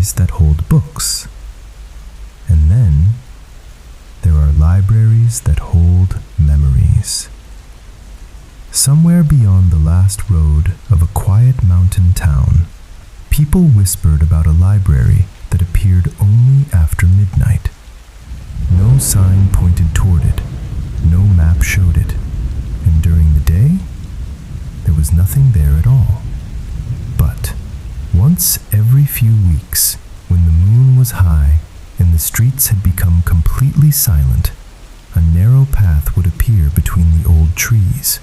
libraries that hold books. And then there are libraries that hold memories. Somewhere beyond the last road of a quiet mountain town, people whispered about a library that appeared only after midnight. No sign pointed toward it, no map showed it, and during the day, there was nothing there at all. But once every few weeks, when the moon was high and the streets had become completely silent, a narrow path would appear between the old trees.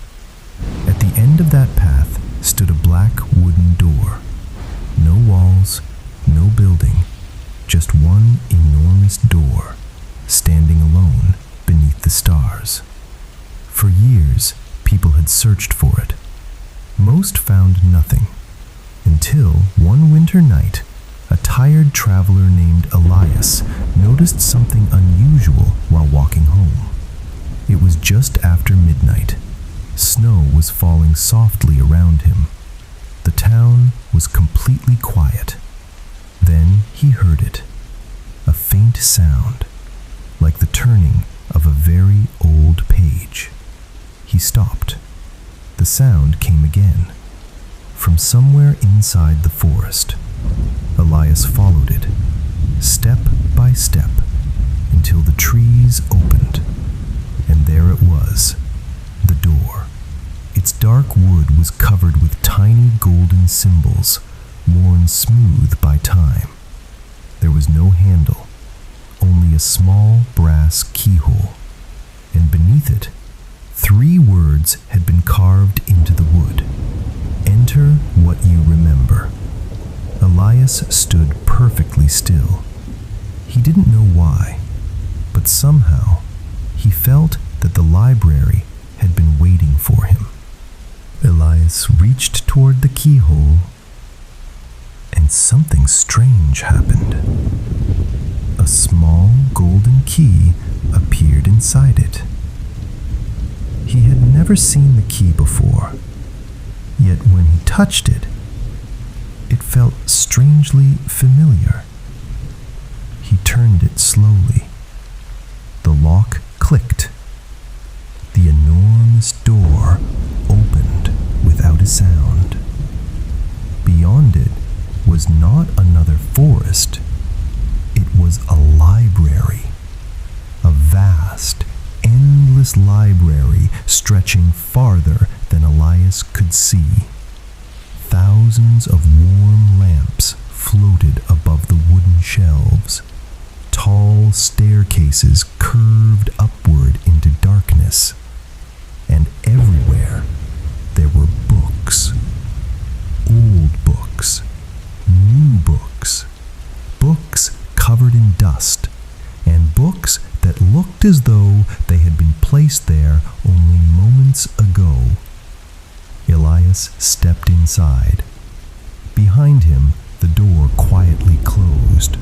At the end of that path stood a black wooden door. No walls, no building, just one enormous door, standing alone beneath the stars. For years, people had searched for it. Most found nothing, until one winter night, a tired traveler named Elias noticed something unusual while walking home. It was just after midnight. Snow was falling softly around him. The town was completely quiet. Then he heard it, a faint sound, like the turning of a very old page. He stopped. The sound came again, from somewhere inside the forest. Elias followed it, step by step, until the trees opened, and there it was, the door. Its dark wood was covered with tiny golden symbols, worn smooth by time. There was no handle, only a small brass keyhole, and beneath it, 3 words had been carved into the wood. Enter what you remember. Elias stood perfectly still. He didn't know why, but somehow he felt that the library had been waiting for him. Elias reached toward the keyhole, and something strange happened. A small golden key appeared inside it. He had never seen the key before, yet when he touched it, it felt strangely familiar. He turned it slowly. The lock clicked. The enormous door opened without a sound. Beyond it was not another forest. It was a library. A vast, endless library stretching farther than Elias could see. Thousands of warm lamps floated above the wooden shelves. Tall staircases curved upward into darkness. And everywhere there were books. Old books. New books. Books covered in dust. And books that looked as though they had been placed there only moments ago. Elias stepped inside. Behind him, the door quietly closed.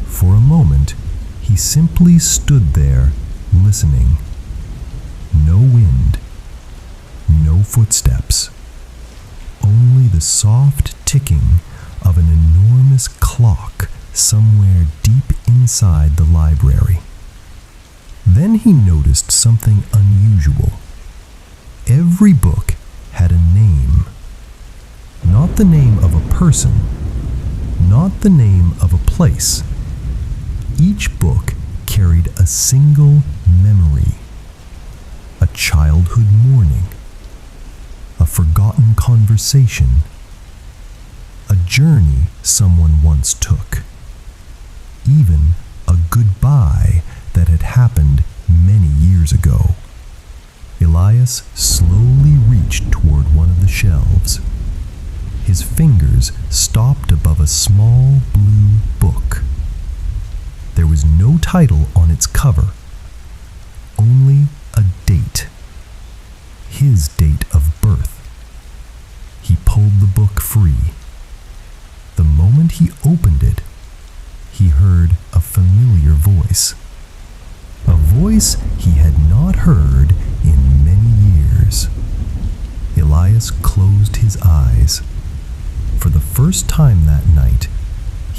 For a moment, he simply stood there, listening. No wind, no footsteps, only the soft ticking of an enormous clock somewhere deep inside the library. Then he noticed something unusual. Every book had a name. Not the name of a person, not the name of a place. Each book carried a single memory. A childhood morning, a forgotten conversation, a journey someone once took, even a goodbye that had happened many years ago. Elias slowly reached toward one of the shelves. His fingers stopped above a small blue book. There was no title on its cover, only a date. His date of birth. He pulled the book free. The moment he opened it, he heard a familiar voice. A voice he had not heard in many years. Elias closed his eyes. For the first time that night,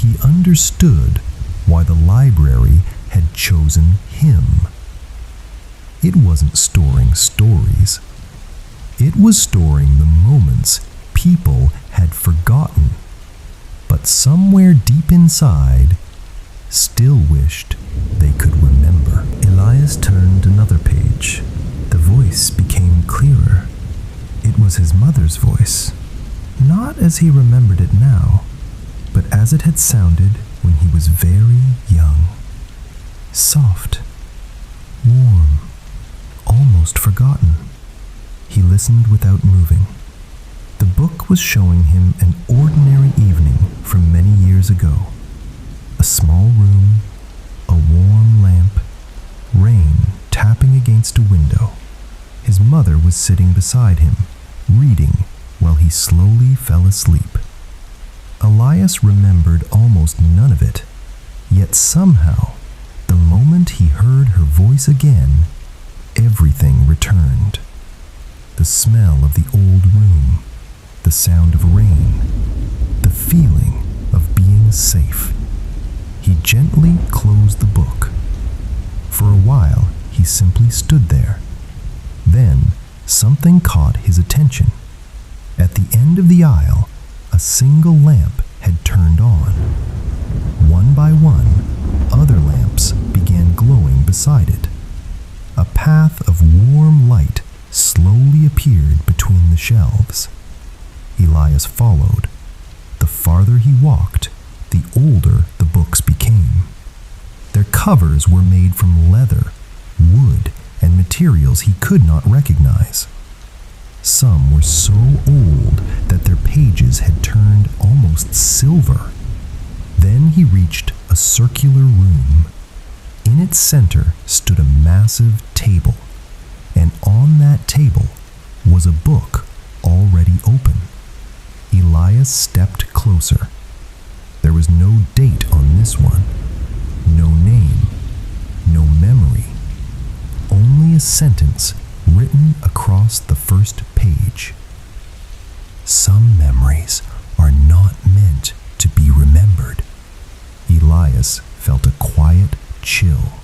he understood why the library had chosen him. It wasn't storing stories. It was storing the moments people had forgotten, but somewhere deep inside still wished they could remember. Elias turned another page. The voice became clearer. It was his mother's voice, not as he remembered it now, but as it had sounded when he was very young. Soft, warm, almost forgotten. He listened without moving. The book was showing him an ordinary evening from many years ago. A small room, a warm lamp, rain tapping against a window. His mother was sitting beside him, reading while he slowly fell asleep. Elias remembered almost none of it, yet somehow, the moment he heard her voice again, everything returned. The smell of the old room, the sound of rain, the feeling of being safe. He gently closed the book. For a while, he simply stood there. Then, something caught his attention. At the end of the aisle, a single lamp had turned on. One by one, other lamps began glowing beside it. A path of warm light slowly appeared between the shelves. Elias followed. The farther he walked, the older the books became. Their covers were made from leather, wood, and materials he could not recognize. Some were so old that their pages had turned almost silver. Then he reached a circular room. In its center stood a massive table, and on that table was a book already open. Elias stepped closer. There was no date on this one, no name, no memory, only a sentence written across the first page. Some memories are not meant to be remembered. Elias felt a quiet chill.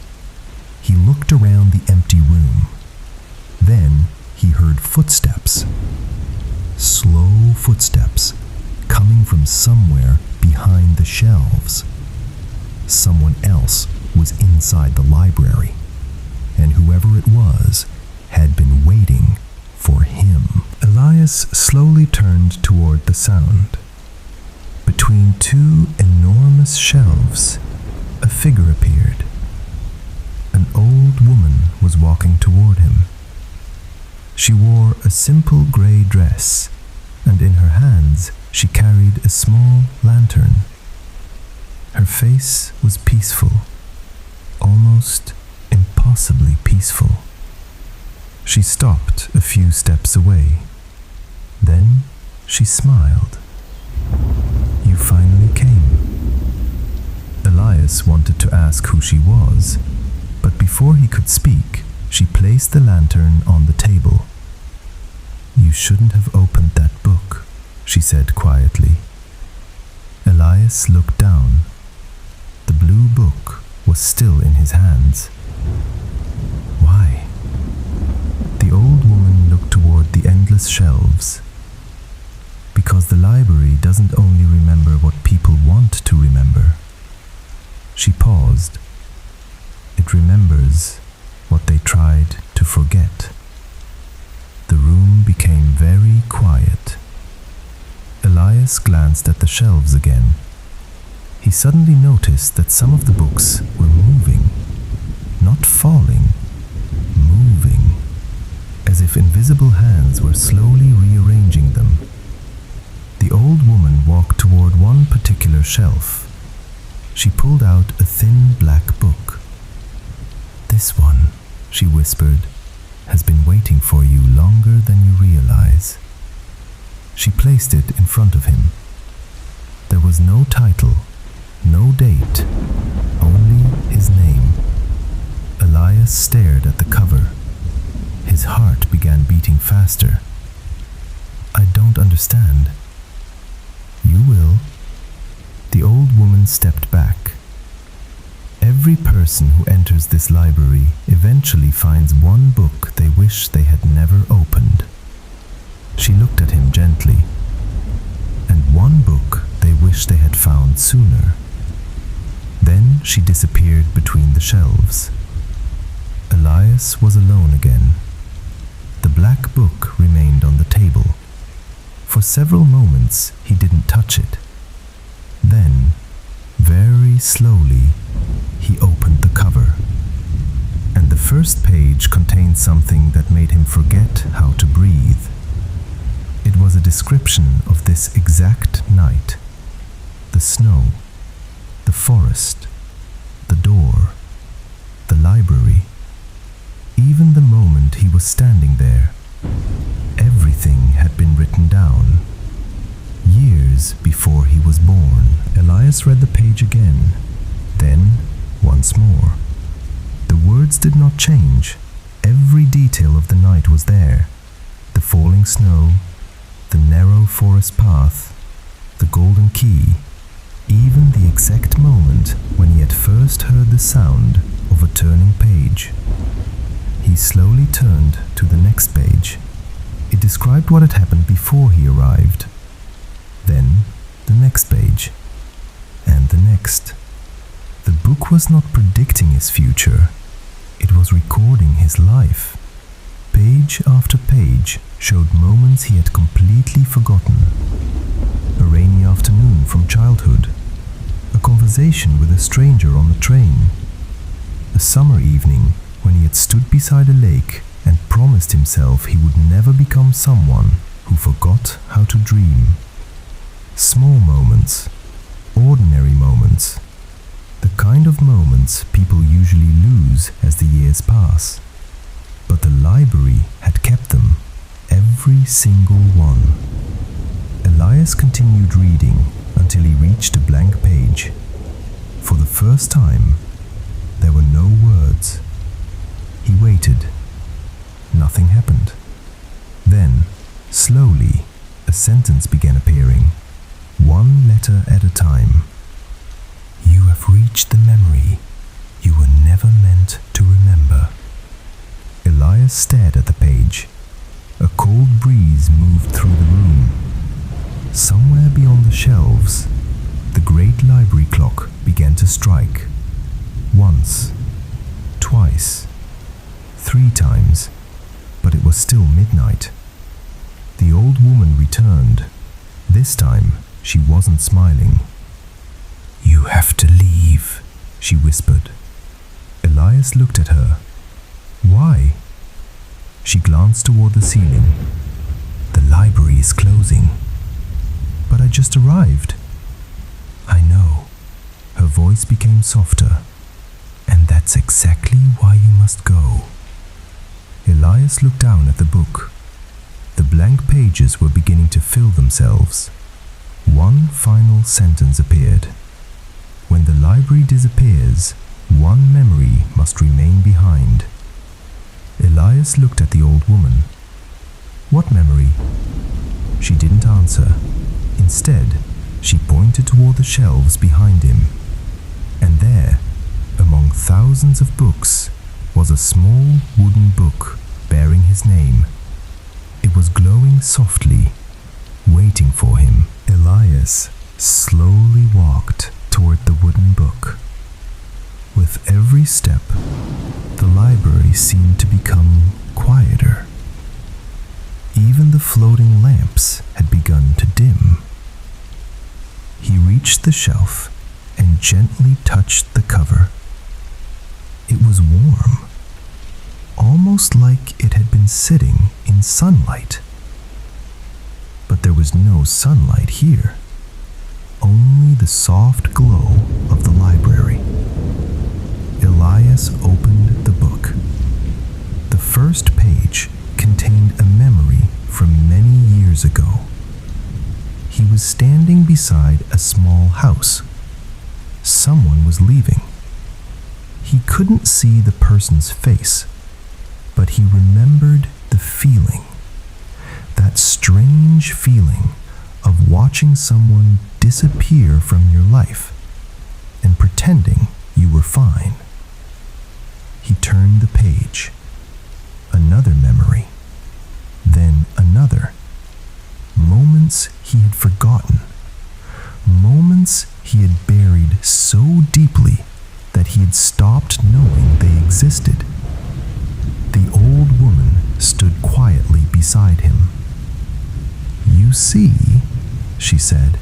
He looked around the empty room. Then he heard footsteps. Slow footsteps coming from somewhere behind the shelves. Someone else was inside the library, and whoever it was had been waiting for him. Elias slowly turned toward the sound. Between two enormous shelves, a figure appeared. An old woman was walking toward him. She wore a simple gray dress, and in her hands she carried a small lantern. Her face was peaceful, almost impossibly peaceful. She stopped a few steps away. Then she smiled. "You finally came." Elias wanted to ask who she was, but before he could speak, she placed the lantern on the table. "You shouldn't have opened that book," she said quietly. Elias looked down. The blue book was still in his hands. Why? The old woman looked toward the endless shelves. Because the library doesn't only remember what people want to remember. She paused. It remembers what they tried to forget. The room became very quiet. Elias glanced at the shelves again. He suddenly noticed that some of the books were moving, not falling, moving, as if invisible hands were slowly rearranging them. The old woman walked toward one particular shelf. She pulled out a thin black book. "This one," she whispered, "has been waiting for you longer than you realize." She placed it in front of him. There was no title, no date, only his name. Elias stared at the cover. His heart began beating faster. "I don't understand." "You will." The old woman stepped back. Every person who enters this library eventually finds one book they wish they had never opened. She looked at him gently. And one book they wish they had found sooner. Then she disappeared between the shelves. Elias was alone again. The black book remained on the table. For several moments he didn't touch it. Then, very slowly, he opened the cover. And the first page contained something that made him forget how to breathe. It was a description of this exact night. The snow, the forest, the door, the library. Even the moment he was standing there, everything had been written down. Years before he was born. Elias read the page again, then once more. The words did not change. Every detail of the night was there. The falling snow, the narrow forest path, the golden key, even the exact moment when he had first heard the sound of a turning page. He slowly turned to the next page. It described what had happened before he arrived. Then the next page, and the next. The book was not predicting his future. It was recording his life. Page after page showed moments he had completely forgotten. A rainy afternoon from childhood, a conversation with a stranger on the train, a summer evening when he had stood beside a lake and promised himself he would never become someone who forgot how to dream. Small moments, ordinary moments, the kind of moments people usually lose as the years pass. But the library had kept them, every single one. Elias continued reading until he reached a blank page. For the first time, there were no words. He waited. Nothing happened. Then, slowly, a sentence began appearing, one letter at a time. You have reached the memory you were never meant to remember. Elias stared at the page. A cold breeze moved through the room. Somewhere beyond the shelves, the great library clock began to strike. Once, twice, 3 times, but it was still midnight. The old woman returned. This time, she wasn't smiling. You have to leave, she whispered. Elias looked at her. Why? She glanced toward the ceiling. The library is closing. But I just arrived. I know. Her voice became softer. And that's exactly why you must go. Elias looked down at the book. The blank pages were beginning to fill themselves. One final sentence appeared. When the library disappears, one memory must remain behind. Elias looked at the old woman. What memory? She didn't answer. Instead, she pointed toward the shelves behind him. And there, among thousands of books, was a small wooden book bearing his name. It was glowing softly, waiting for him. Elias slowly walked toward the wooden book. With every step, the library seemed to become quieter. Even the floating lamps had begun to dim. He reached the shelf and gently touched the cover. It was warm, almost like it had been sitting in sunlight. But there was no sunlight here, only the soft glow of the library. Elias opened the book. The first page contained a memory from many years ago. He was standing beside a small house. Someone was leaving. He couldn't see the person's face, but he remembered the feeling. That strange feeling of watching someone disappear from your life and pretending you were fine. He turned the page. Another memory. Then another. Moments he had forgotten. Moments he had buried so deeply that he had stopped knowing they existed. The old woman stood quietly beside him. "You see," she said,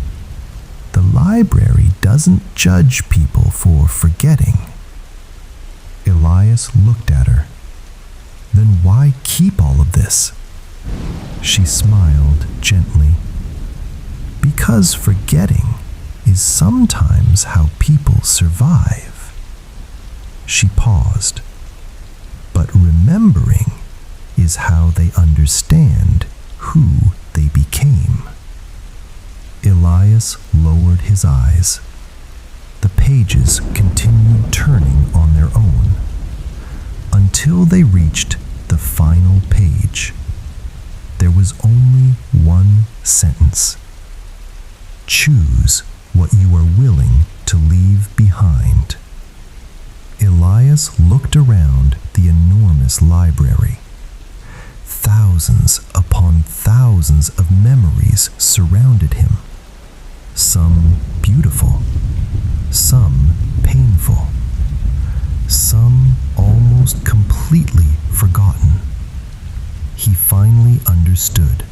"the library doesn't judge people for forgetting." Elias looked at her. "Then why keep all of this?" She smiled gently. "Because forgetting is sometimes how people survive." She paused. "But remembering is how they understand who they became." Elias lowered his eyes. The pages continued turning on their own until they reached the final page. There was only one sentence. "Choose what you are willing to leave behind." Elias looked around the enormous library. Thousands upon thousands of memories surrounded him. Some beautiful, some painful, some almost completely forgotten. He finally understood.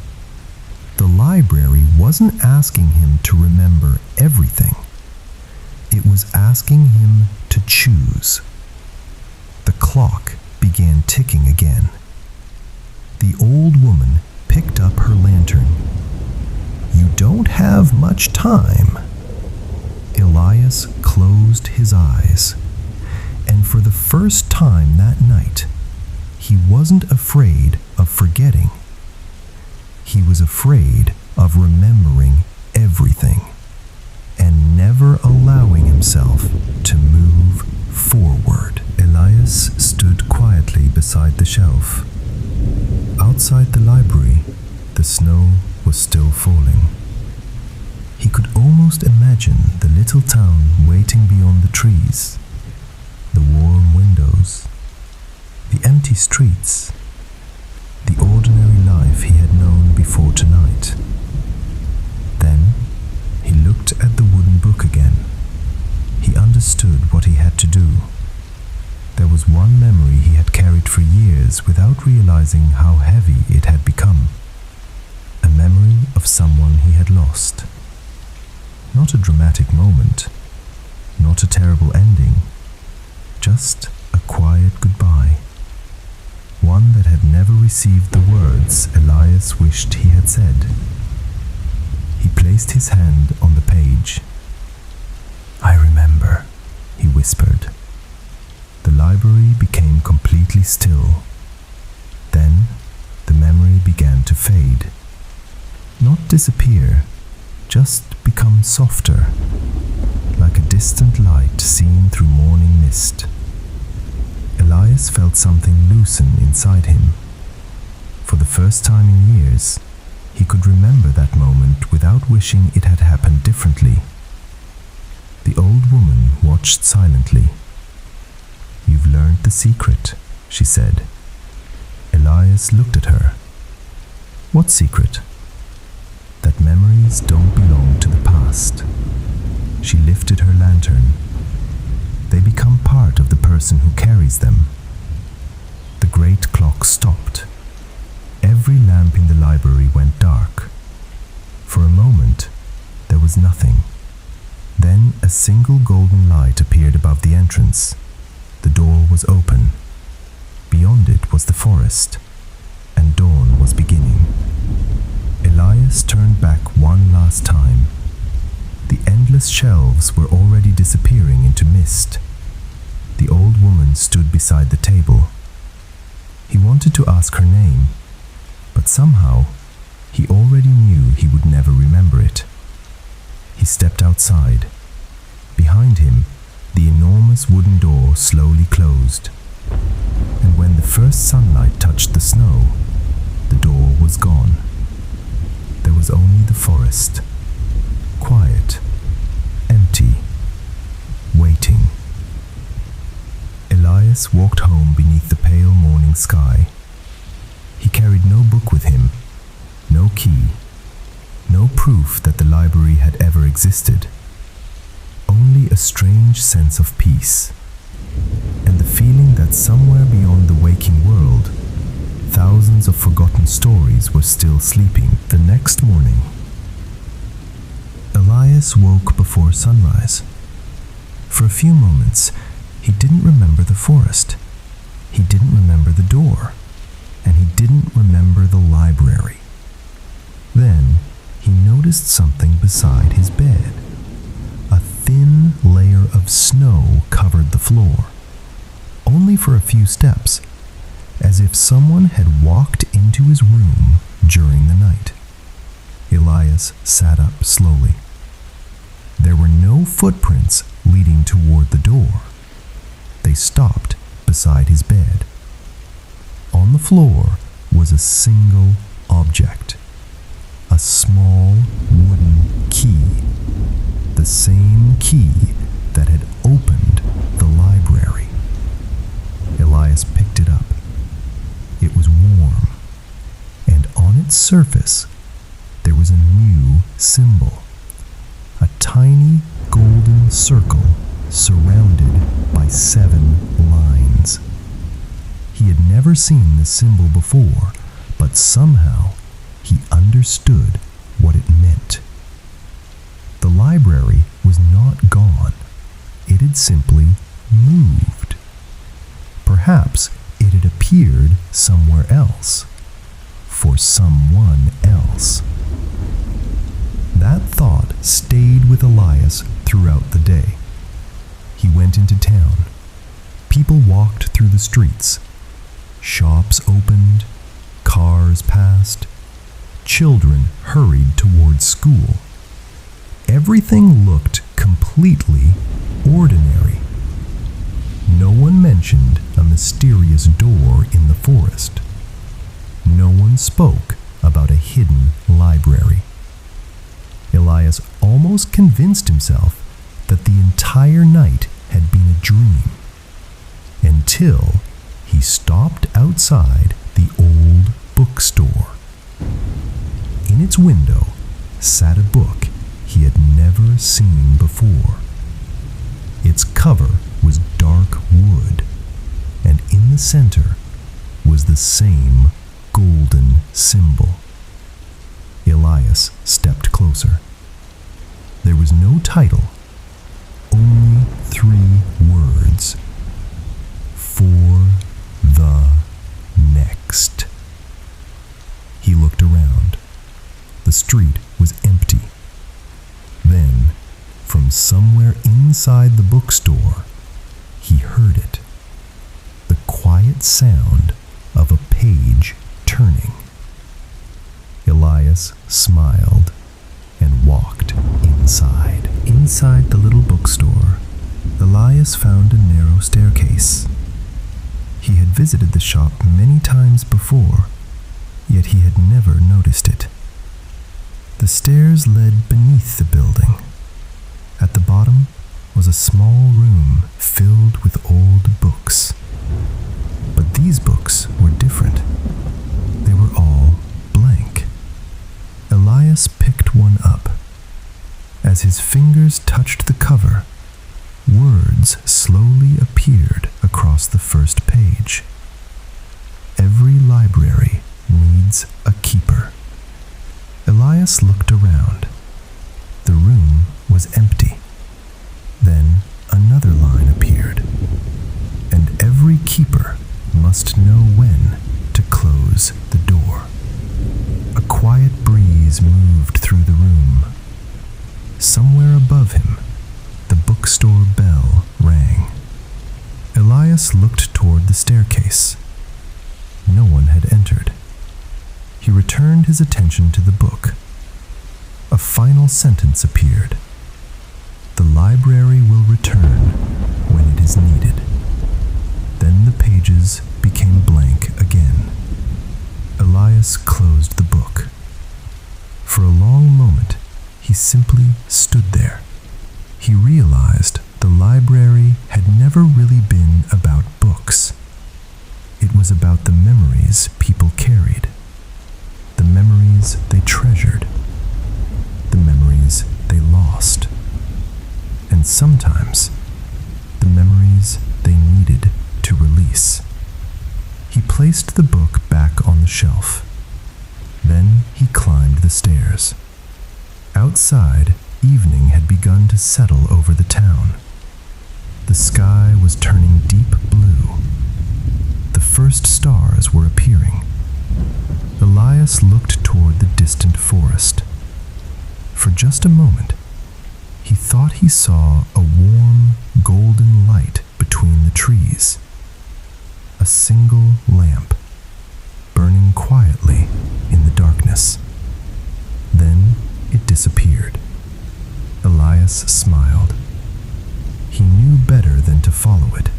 The library wasn't asking him to remember everything. It was asking him to choose. The clock began ticking again. The old woman picked up her lantern. "You don't have much time." Elias closed his eyes, and for the first time that night, he wasn't afraid of forgetting. He was afraid of remembering everything and never allowing himself to move forward. Elias stood quietly beside the shelf. Outside the library, the snow was still falling. He could almost imagine the little town waiting beyond the trees, the warm windows, the empty streets, the ordinary life he had known before tonight. Then he looked at the wooden book again. He understood what he had to do. There was one memory he had carried for years without realizing how heavy it had become. A memory of someone he had lost. Not a dramatic moment, not a terrible ending, just a quiet goodbye. One that had never received the words Elias wished he had said. He placed his hand on the page. "I remember," he whispered. The library became completely still. Then the memory began to fade. Not disappear, just become softer, like a distant light seen through morning mist. Elias felt something loosen inside him. For the first time in years, he could remember that moment without wishing it had happened differently. The old woman watched silently. "You've learned the secret," she said. Elias looked at her. "What secret?" "That memories don't belong to the past." She lifted her lantern. "They become part of the person who carries them." The great clock stopped. Every lamp in the library went dark. For a moment, there was nothing. Then a single golden light appeared above the entrance. The door was open. Beyond it was the forest, and dawn was beginning. Elias turned back one last time. The endless shelves were already disappearing into mist. The old woman stood beside the table. He wanted to ask her name, but somehow he already knew he would never remember it. He stepped outside. Behind him, the enormous wooden door slowly closed, and when the first sunlight touched the snow, the door was gone. There was was only the forest, quiet, empty, waiting. Elias walked home beneath the pale morning sky. He carried no book with him, no key, no proof that the library had ever existed. Only a strange sense of peace, and the feeling that somewhere beyond the waking world, thousands of forgotten stories were still sleeping. The next morning, Elias woke before sunrise. For a few moments, he didn't remember the forest. He didn't remember the door. And he didn't remember the library. Then, he noticed something beside his bed. A thin layer of snow covered the floor, only for a few steps, as if someone had walked into his room during the night. Elias sat up slowly. There were no footprints leading toward the door. They stopped beside his bed. On the floor was a single object, a small wooden key, the same key that had opened the library. Elias picked it up. It was warm, and on its surface there was a new symbol, a tiny golden circle surrounded by 7 lines. He had never seen this symbol before, but somehow he understood what it meant. The library was not gone. It had simply moved. Perhaps it had appeared somewhere else, for someone else. That thought stayed with Elias throughout the day. He went into town. People walked through the streets. Shops opened, cars passed, children hurried towards school. Everything looked completely ordinary. No one mentioned a mysterious door in the forest. No one spoke about a hidden library. Elias almost convinced himself that the entire night had been a dream, until he stopped outside the old bookstore. In its window sat a book he had never seen before. Its cover was dark wood, and in the center was the same golden symbol. Elias stepped closer. There was no title, only 3 words. For the next. He looked around. The street was empty. Then, from somewhere inside the bookstore, he heard it. The quiet sound of a page turning. Elias smiled and walked inside. Inside the little bookstore, Elias found a narrow staircase. He had visited the shop many times before, yet he had never noticed it. The stairs led beneath the building. At the bottom was a small room filled with old books. But these books were different. They were all blank. Elias picked one up. As his fingers touched the cover, words slowly appeared across the first page. Every library needs a keeper. Elias looked around. The room was empty. Then another line appeared. And every keeper must know when to close the door. A quiet breeze moved through the room. Somewhere above him, the bookstore bell rang. Elias looked toward the staircase. No one had entered. He returned his attention to the book. A final sentence appeared. The library will return when it is needed. Then the pages became blank again. Elias closed the book. For a long moment, he simply stood there. He realized the library had never really been about books. It was about the memories people carried, the memories they treasured, the memories they lost, and sometimes the memories they needed to release. He placed the book back on the shelf. Then he climbed the stairs. Outside, evening had begun to settle over the town. The sky was turning deep blue. The first stars were appearing. Elias looked toward the distant forest. For just a moment, he thought he saw a warm, golden light between the trees. A single lamp, burning quietly in the darkness. Then it disappeared. Elias smiled. He knew better than to follow it.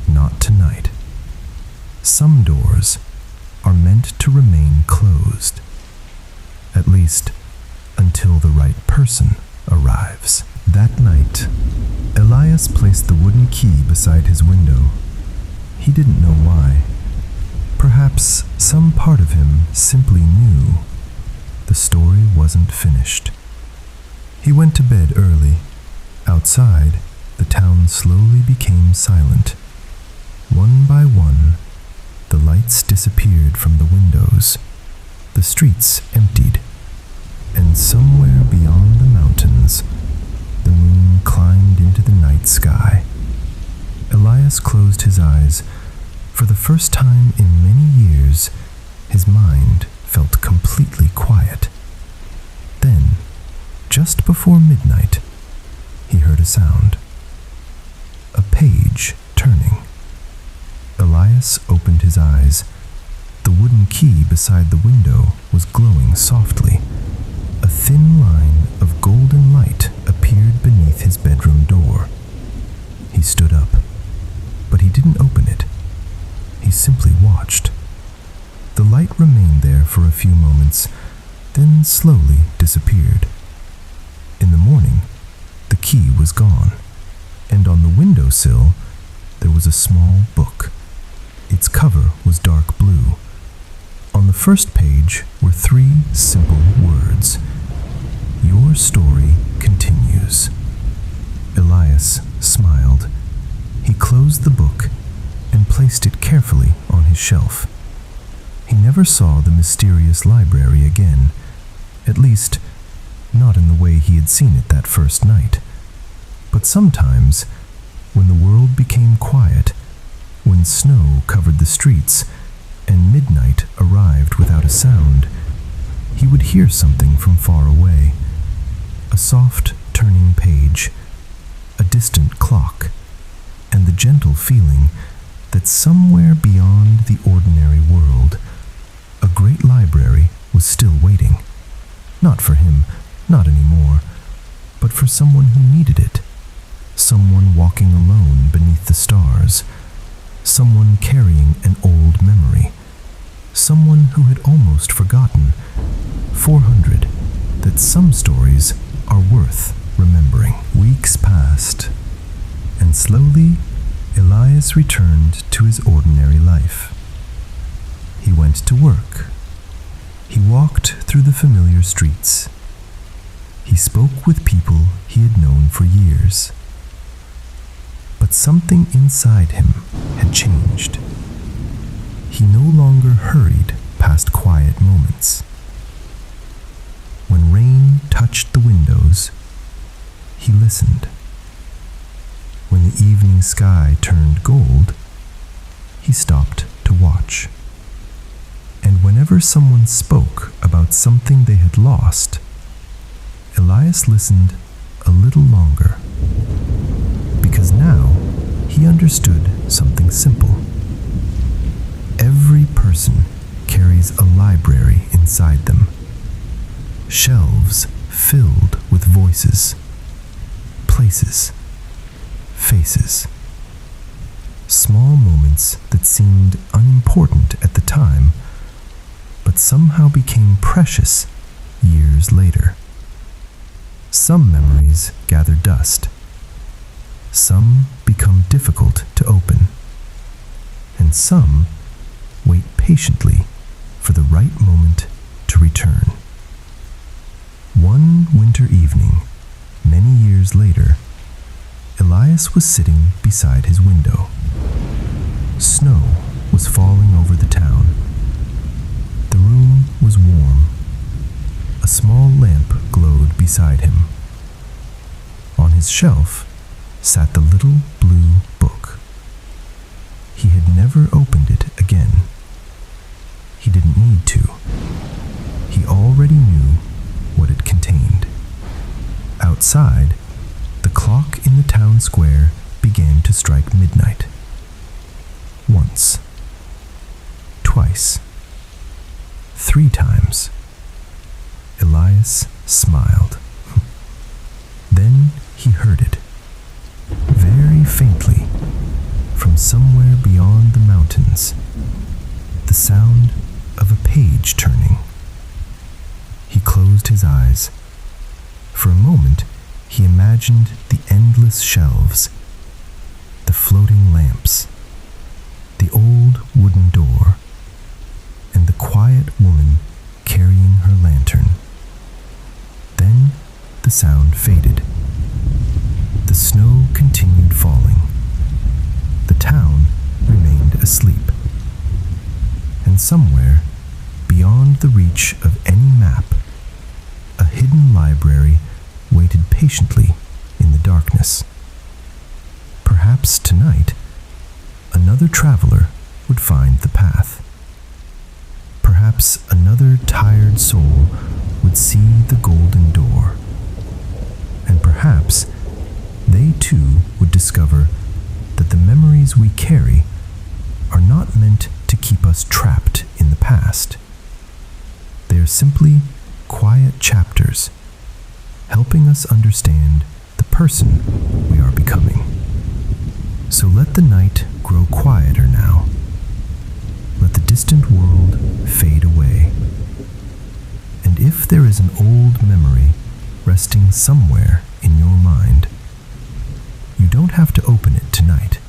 Not tonight. Some doors are meant to remain closed. At least, until the right person arrives. That night, Elias placed the wooden key beside his window. He didn't know why. Perhaps some part of him simply knew the story wasn't finished. He went to bed early. Outside, the town slowly became silent. One by one, the lights disappeared from the windows. The streets emptied, and somewhere beyond the mountains, the moon climbed into the night sky. Elias closed his eyes. For the first time in many years, his mind felt completely quiet. Then, just before midnight, he heard a sound. A page turning. Elias opened his eyes. The wooden key beside the window was glowing softly. A thin line of golden light appeared beneath his bedroom door. He stood up, but he didn't open it. He simply watched. The light remained there for a few moments, then slowly disappeared. In the morning, the key was gone, and on the windowsill there was a small book. Its cover was dark blue. On the first page were 3 simple words: "Your story continues." Elias smiled. He closed the book and placed it carefully on his shelf. He never saw the mysterious library again, at least, not in the way he had seen it that first night. But sometimes, when the world became quiet, when snow covered the streets, and midnight arrived without a sound, he would hear something from far away. A soft turning page, a distant clock, and the gentle feeling that somewhere beyond the ordinary world, a great library was still waiting. Not for him, not anymore, but for someone who needed it. Someone walking alone beneath the stars. Someone carrying an old memory. Someone who had almost forgotten. 400, that some stories are worth remembering. Weeks passed, and slowly Elias returned to his ordinary life. He went to work. He walked through the familiar streets. He spoke with people he had known for years. But something inside him had changed. He no longer hurried past quiet moments. When rain touched the windows, he listened. When the evening sky turned gold, he stopped to watch. And whenever someone spoke about something they had lost, Elias listened a little longer, because now he understood something simple. Every person carries a library inside them, shelves filled with voices, places, faces, small moments that seemed unimportant at the time, but somehow became precious years later. Some memories gather dust. Some become difficult to open. And some wait patiently for the right moment to return. One winter evening, many years later, Elias was sitting beside his window. Snow was falling over the town. The room was warm. A small lamp glowed beside him. On his shelf sat the little blue book. He had never opened it again. He didn't need to. He already knew what it contained. Outside, the clock in the town square began to strike midnight. Once, twice, 3 times. Elias smiled. Then he heard it, very faintly, from somewhere beyond the mountains, the sound of a page turning. He closed his eyes. For a moment, he imagined the endless shelves, the floating lamps, the old wooden door, and the quiet woman carrying her lantern. Then the sound faded. The snow continued falling. The town remained asleep. And somewhere, beyond the reach of any map, a hidden library waited patiently in the darkness. Perhaps tonight, another traveler would find the path. Perhaps another tired soul would see the golden door. And perhaps they too would discover that the memories we carry are not meant to keep us trapped in the past. They are simply quiet chapters, helping us understand the person we are becoming. So let the night grow quieter now. Let the distant world fade away. And if there is an old memory resting somewhere in your mind, you don't have to open it tonight.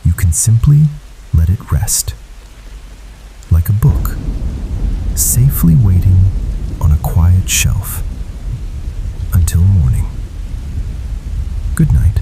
You can simply let it rest, like a book, safely waiting on a quiet shelf until morning. Good night.